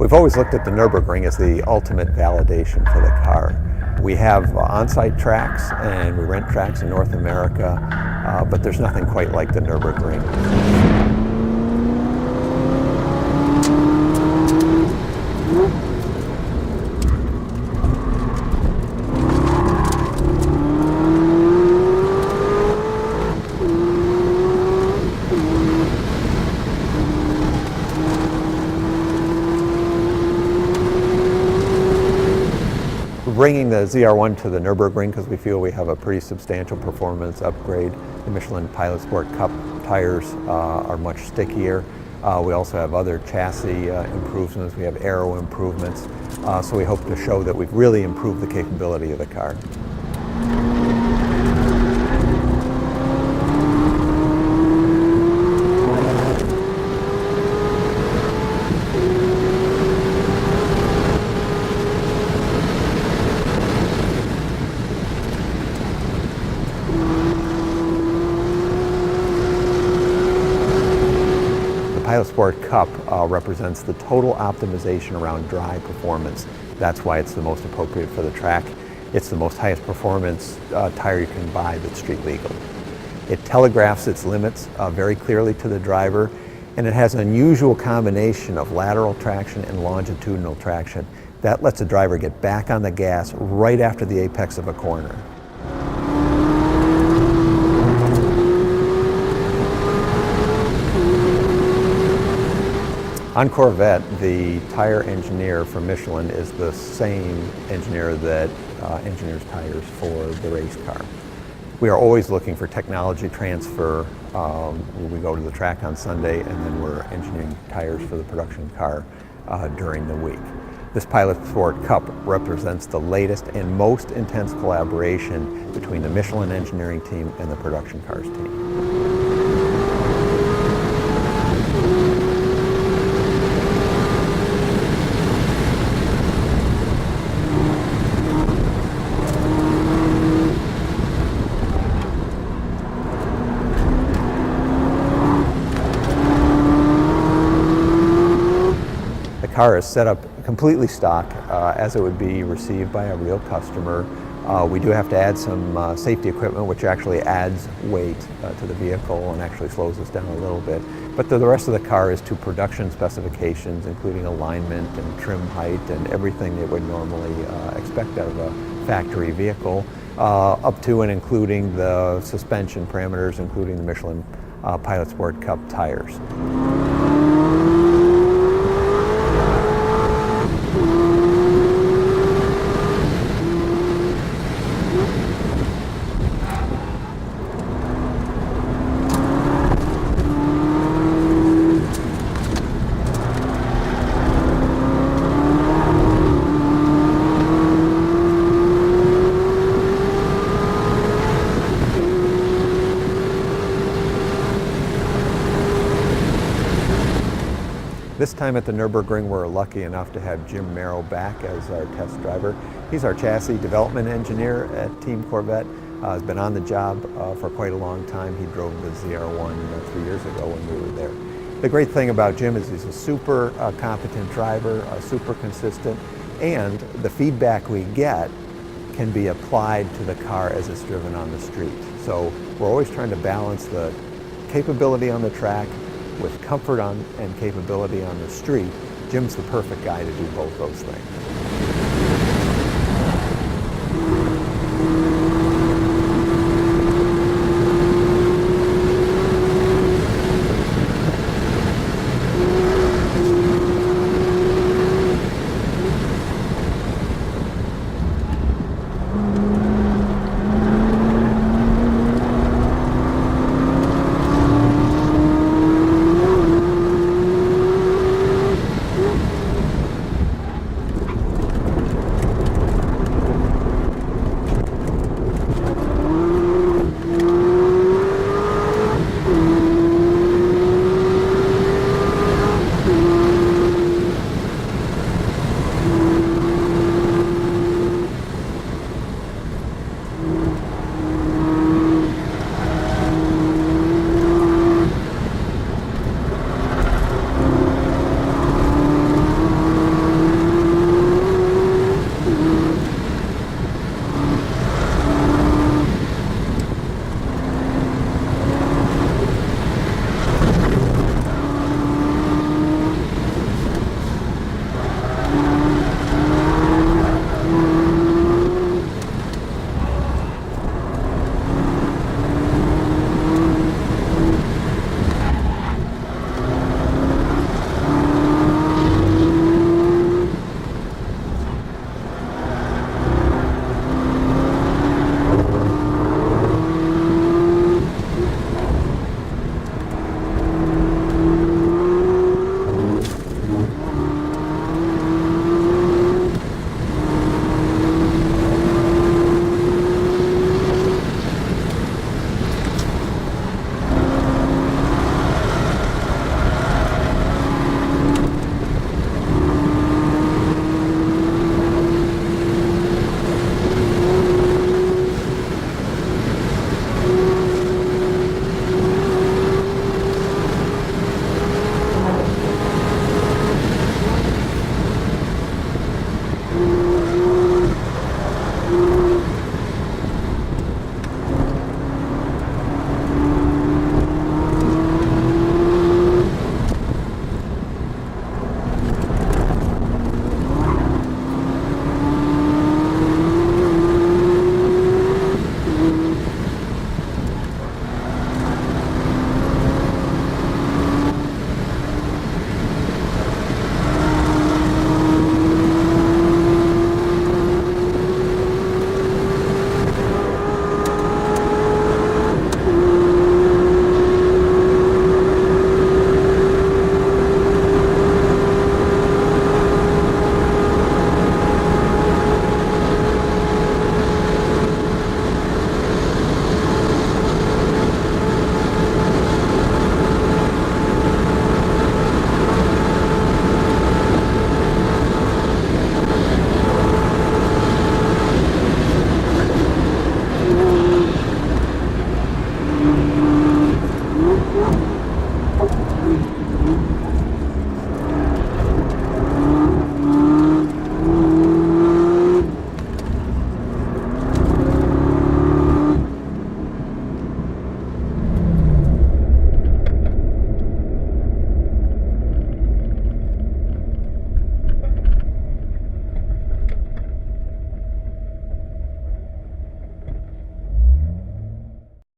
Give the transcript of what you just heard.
We've always looked at the Nurburgring as the ultimate validation for the car. We have on-site tracks and we rent tracks in North America, but there's nothing quite like the Nurburgring. We're bringing the ZR1 to the Nürburgring because we feel we have a pretty substantial performance upgrade. The Michelin Pilot Sport Cup tires are much stickier. We also have other chassis improvements. We have aero improvements. So we hope to show that we've really improved the capability of the car. Pilot Sport Cup represents the total optimization around dry performance. That's why it's the most appropriate for the track. It's the most highest performance tire you can buy that's street legal. It telegraphs its limits very clearly to the driver, and it has an unusual combination of lateral traction and longitudinal traction. That lets a driver get back on the gas right after the apex of a corner. On Corvette, the tire engineer for Michelin is the same engineer that engineers tires for the race car. We are always looking for technology transfer. We go to the track on Sunday and then we're engineering tires for the production car during the week. This Pilot Sport Cup represents the latest and most intense collaboration between the Michelin engineering team and the production cars team. The car is set up completely stock as it would be received by a real customer. We do have to add some safety equipment which actually adds weight to the vehicle and actually slows us down a little bit. But the rest of the car is to production specifications, including alignment and trim height and everything that would normally expect out of a factory vehicle, up to and including the suspension parameters, including the Michelin Pilot Sport Cup tires. This time at the Nürburgring, we're lucky enough to have Jim Merrow back as our test driver. He's our chassis development engineer at Team Corvette. Has been on the job for quite a long time. He drove the ZR1 3 years ago when we were there. The great thing about Jim is he's a super competent driver, super consistent, and the feedback we get can be applied to the car as it's driven on the street. So we're always trying to balance the capability on the track with comfort and capability on the street. Jim's the perfect guy to do both those things.